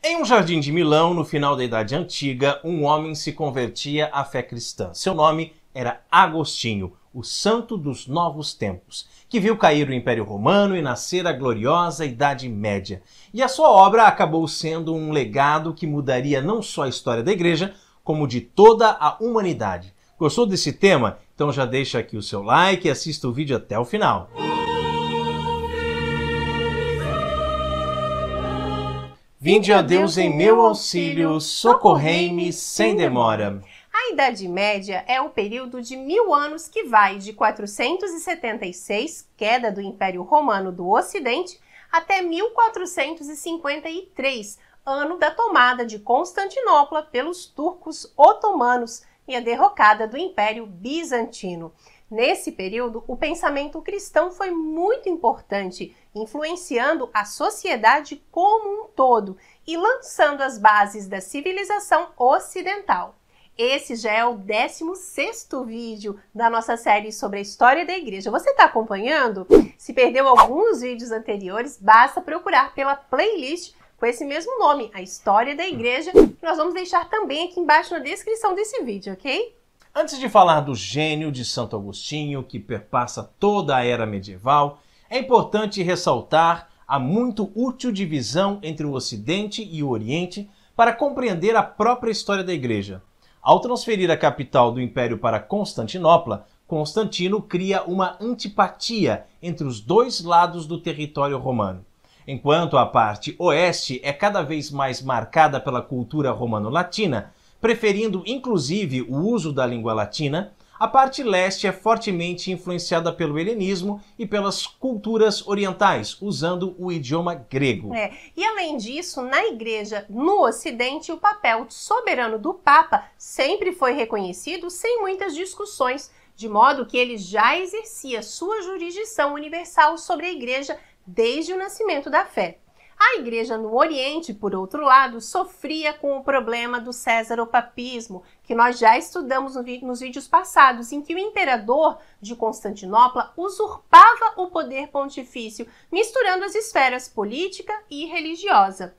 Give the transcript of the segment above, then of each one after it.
Em um jardim de Milão, no final da Idade Antiga, um homem se convertia à fé cristã. Seu nome era Agostinho, o santo dos novos tempos, que viu cair o Império Romano e nascer a gloriosa Idade Média. E a sua obra acabou sendo um legado que mudaria não só a história da Igreja, como de toda a humanidade. Gostou desse tema? Então já deixa aqui o seu like e assista o vídeo até o final. Vinde a Deus em meu auxílio, socorrei-me sem demora. A Idade Média é o período de 1000 anos que vai de 476, queda do Império Romano do Ocidente, até 1453, ano da tomada de Constantinopla pelos turcos otomanos e a derrocada do Império Bizantino. Nesse período, o pensamento cristão foi muito importante, influenciando a sociedade como um todo e lançando as bases da civilização ocidental. Esse já é o 16º vídeo da nossa série sobre a história da Igreja. Você está acompanhando? Se perdeu alguns vídeos anteriores, basta procurar pela playlist com esse mesmo nome, A História da Igreja, que nós vamos deixar também aqui embaixo na descrição desse vídeo, ok? Antes de falar do gênio de Santo Agostinho, que perpassa toda a era medieval, é importante ressaltar a muito útil divisão entre o Ocidente e o Oriente para compreender a própria história da Igreja. Ao transferir a capital do Império para Constantinopla, Constantino cria uma antipatia entre os dois lados do território romano. Enquanto a parte oeste é cada vez mais marcada pela cultura romano-latina, preferindo inclusive o uso da língua latina, a parte leste é fortemente influenciada pelo helenismo e pelas culturas orientais, usando o idioma grego. E além disso, na Igreja, no Ocidente, o papel soberano do Papa sempre foi reconhecido sem muitas discussões, de modo que ele já exercia sua jurisdição universal sobre a Igreja desde o nascimento da fé. A Igreja no Oriente, por outro lado, sofria com o problema do cesaropapismo, que nós já estudamos nos vídeos passados, em que o imperador de Constantinopla usurpava o poder pontifício, misturando as esferas política e religiosa.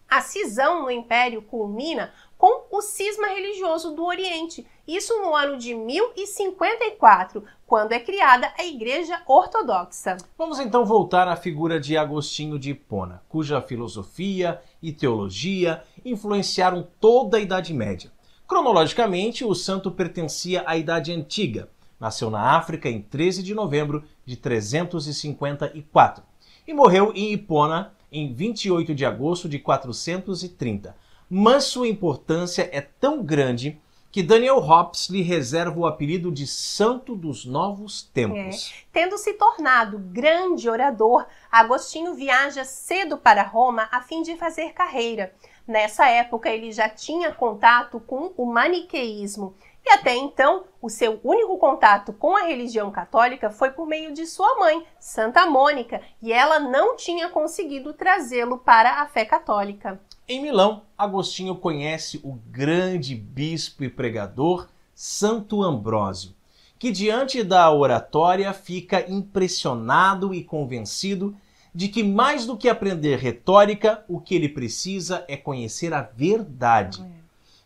A cisão no Império culmina com o cisma religioso do Oriente, isso no ano de 1054, quando é criada a Igreja Ortodoxa. Vamos então voltar à figura de Agostinho de Hipona, cuja filosofia e teologia influenciaram toda a Idade Média. Cronologicamente, o santo pertencia à Idade Antiga. Nasceu na África em 13 de novembro de 354 e morreu em Hipona em 28 de agosto de 430. Mas sua importância é tão grande que Daniel Hobbes lhe reserva o apelido de Santo dos Novos Tempos. Tendo se tornado grande orador, Agostinho viaja cedo para Roma a fim de fazer carreira. Nessa época, ele já tinha contato com o maniqueísmo. E até então, o seu único contato com a religião católica foi por meio de sua mãe, Santa Mônica, e ela não tinha conseguido trazê-lo para a fé católica. Em Milão, Agostinho conhece o grande bispo e pregador Santo Ambrósio, que diante da oratória fica impressionado e convencido de que mais do que aprender retórica, o que ele precisa é conhecer a verdade.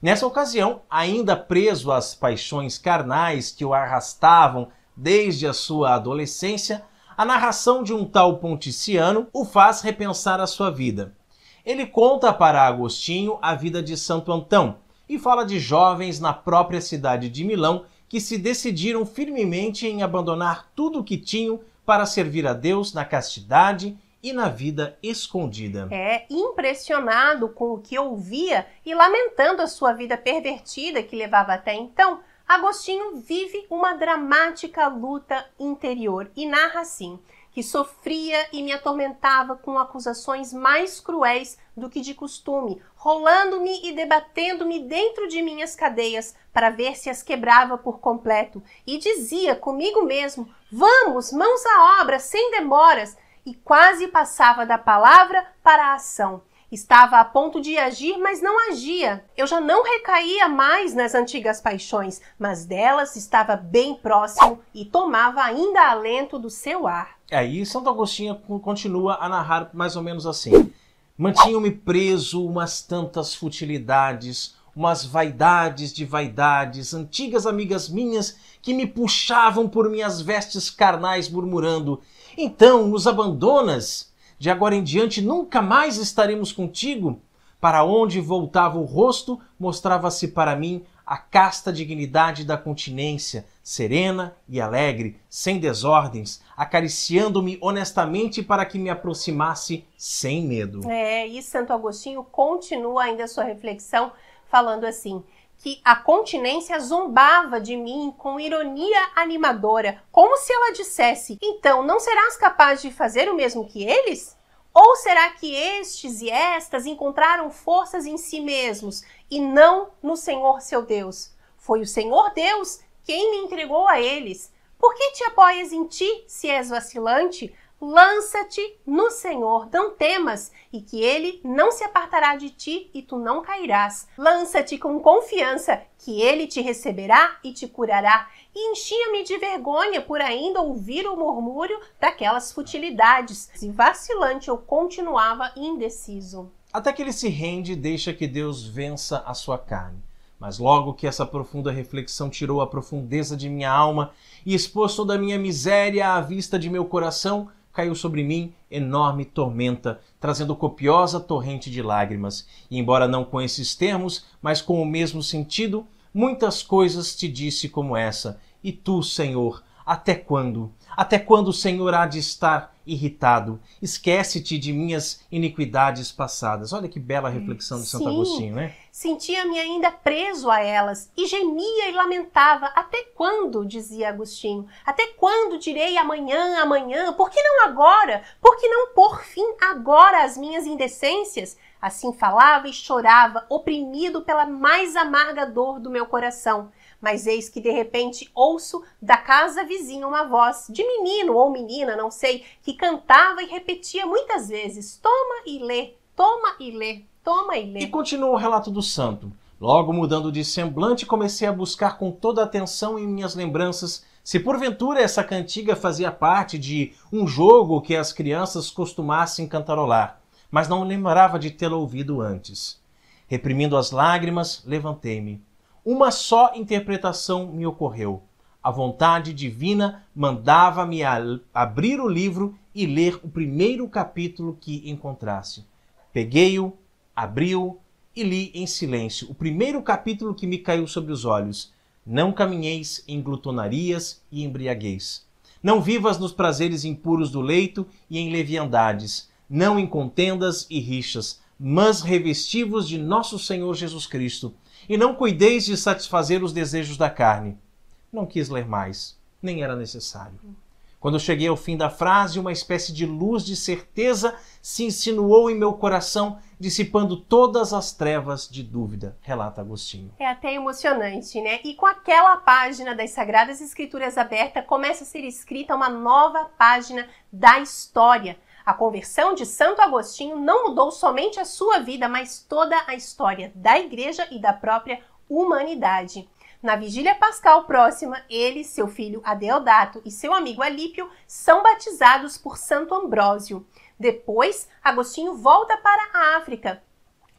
Nessa ocasião, ainda preso às paixões carnais que o arrastavam desde a sua adolescência, a narração de um tal Ponticiano o faz repensar a sua vida. Ele conta para Agostinho a vida de Santo Antão e fala de jovens na própria cidade de Milão que se decidiram firmemente em abandonar tudo o que tinham para servir a Deus na castidade e na vida escondida. Impressionado com o que ouvia e lamentando a sua vida pervertida que levava até então, Agostinho vive uma dramática luta interior e narra assim, que sofria e me atormentava com acusações mais cruéis do que de costume, rolando-me e debatendo-me dentro de minhas cadeias para ver se as quebrava por completo, e dizia comigo mesmo, vamos, mãos à obra, sem demoras, e quase passava da palavra para a ação. Estava a ponto de agir, mas não agia. Eu já não recaía mais nas antigas paixões, mas delas estava bem próximo e tomava ainda alento do seu ar. Aí Santo Agostinho continua a narrar mais ou menos assim. Mantinham-me preso umas tantas futilidades, umas vaidades de vaidades, antigas amigas minhas que me puxavam por minhas vestes carnais murmurando: então nos abandonas? De agora em diante nunca mais estaremos contigo? Para onde voltava o rosto, mostrava-se para mim a casta dignidade da continência, serena e alegre, sem desordens, acariciando-me honestamente para que me aproximasse sem medo. E Santo Agostinho continua ainda a sua reflexão falando assim, que a continência zombava de mim com ironia animadora, como se ela dissesse: então não serás capaz de fazer o mesmo que eles? Ou será que estes e estas encontraram forças em si mesmos e não no Senhor seu Deus? Foi o Senhor Deus quem me entregou a eles. Por que te apoias em ti, se és vacilante? Lança-te no Senhor, não temas, e que Ele não se apartará de ti e tu não cairás. Lança-te com confiança, que Ele te receberá e te curará. E enchia-me de vergonha por ainda ouvir o murmúrio daquelas futilidades. Se vacilante, eu continuava indeciso. Até que ele se rende e deixa que Deus vença a sua carne. Mas logo que essa profunda reflexão tirou a profundeza de minha alma e expôs toda a minha miséria à vista de meu coração, caiu sobre mim enorme tormenta, trazendo copiosa torrente de lágrimas. E embora não com esses termos, mas com o mesmo sentido, muitas coisas te disse como essa: e tu, Senhor, até quando? Até quando o Senhor há de estar irritado? Esquece-te de minhas iniquidades passadas. Olha que bela reflexão de Santo Agostinho, né? Sentia-me ainda preso a elas e gemia e lamentava. Até quando, dizia Agostinho, até quando direi amanhã, amanhã? Por que não agora? Por que não pôr fim agora às minhas indecências? Assim falava e chorava, oprimido pela mais amarga dor do meu coração. Mas eis que de repente ouço da casa vizinha uma voz, de menino ou menina, não sei, que cantava e repetia muitas vezes: toma e lê, toma e lê, toma e lê. E continua o relato do santo. Logo mudando de semblante, comecei a buscar com toda a atenção em minhas lembranças se porventura essa cantiga fazia parte de um jogo que as crianças costumassem cantarolar, mas não lembrava de tê-la ouvido antes. Reprimindo as lágrimas, levantei-me. Uma só interpretação me ocorreu. A vontade divina mandava-me abrir o livro e ler o primeiro capítulo que encontrasse. Peguei-o, abri-o e li em silêncio o primeiro capítulo que me caiu sobre os olhos. Não caminheis em glutonarias e embriaguez. Não vivas nos prazeres impuros do leito e em leviandades. Não em contendas e rixas, mas revesti-vos de nosso Senhor Jesus Cristo. E não cuideis de satisfazer os desejos da carne. Não quis ler mais, nem era necessário. Quando eu cheguei ao fim da frase, uma espécie de luz de certeza se insinuou em meu coração, dissipando todas as trevas de dúvida, relata Agostinho. É até emocionante, né? E com aquela página das Sagradas Escrituras aberta, começa a ser escrita uma nova página da história. A conversão de Santo Agostinho não mudou somente a sua vida, mas toda a história da Igreja e da própria humanidade. Na vigília pascal próxima, ele, seu filho Adeodato e seu amigo Alípio são batizados por Santo Ambrósio. Depois, Agostinho volta para a África.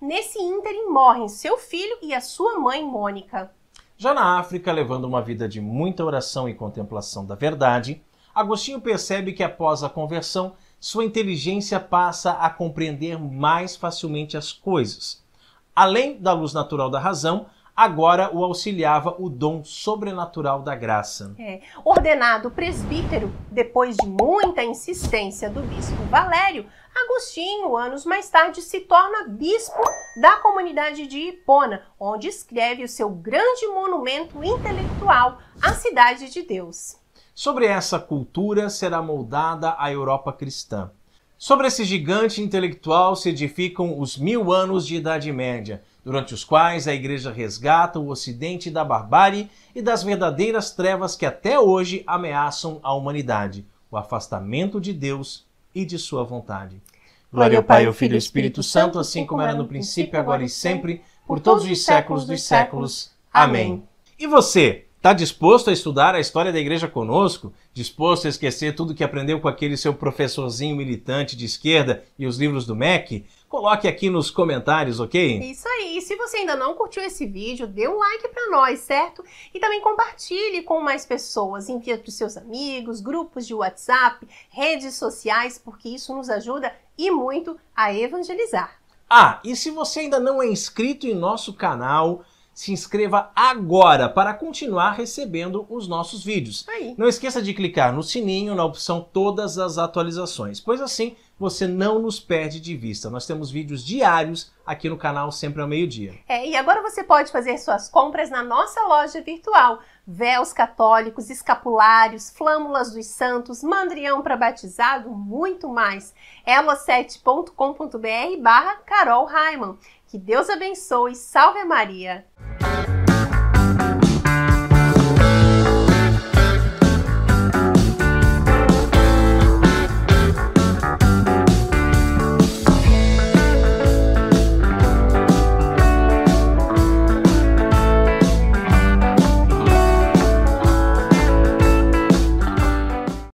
Nesse ínterim morrem seu filho e a sua mãe Mônica. Já na África, levando uma vida de muita oração e contemplação da verdade, Agostinho percebe que após a conversão, sua inteligência passa a compreender mais facilmente as coisas. Além da luz natural da razão, agora o auxiliava o dom sobrenatural da graça. Ordenado presbítero, depois de muita insistência do bispo Valério, Agostinho, anos mais tarde, se torna bispo da comunidade de Hipona, onde escreve o seu grande monumento intelectual, a Cidade de Deus. Sobre essa cultura será moldada a Europa cristã. Sobre esse gigante intelectual se edificam os 1000 anos de Idade Média, durante os quais a Igreja resgata o Ocidente da barbárie e das verdadeiras trevas que até hoje ameaçam a humanidade, o afastamento de Deus e de sua vontade. Glória ao Pai, ao Filho e ao Espírito Santo, assim como era no princípio, agora e sempre, por todos os séculos dos séculos. Amém. E você? Está disposto a estudar a história da igreja conosco? Disposto a esquecer tudo que aprendeu com aquele seu professorzinho militante de esquerda e os livros do MEC? Coloque aqui nos comentários, ok? Isso aí. E se você ainda não curtiu esse vídeo, dê um like para nós, certo? E também compartilhe com mais pessoas. Envie para os seus amigos, grupos de WhatsApp, redes sociais, porque isso nos ajuda e muito a evangelizar. Ah, e se você ainda não é inscrito em nosso canal, se inscreva agora para continuar recebendo os nossos vídeos. Aí. Não esqueça de clicar no sininho na opção Todas as Atualizações, pois assim você não nos perde de vista. Nós temos vídeos diários aqui no canal, sempre ao meio-dia. E agora você pode fazer suas compras na nossa loja virtual. Véus católicos, escapulários, flâmulas dos santos, mandrião para batizado, muito mais. elo7.com.br/Carol Raimann. Que Deus abençoe. Salve Maria!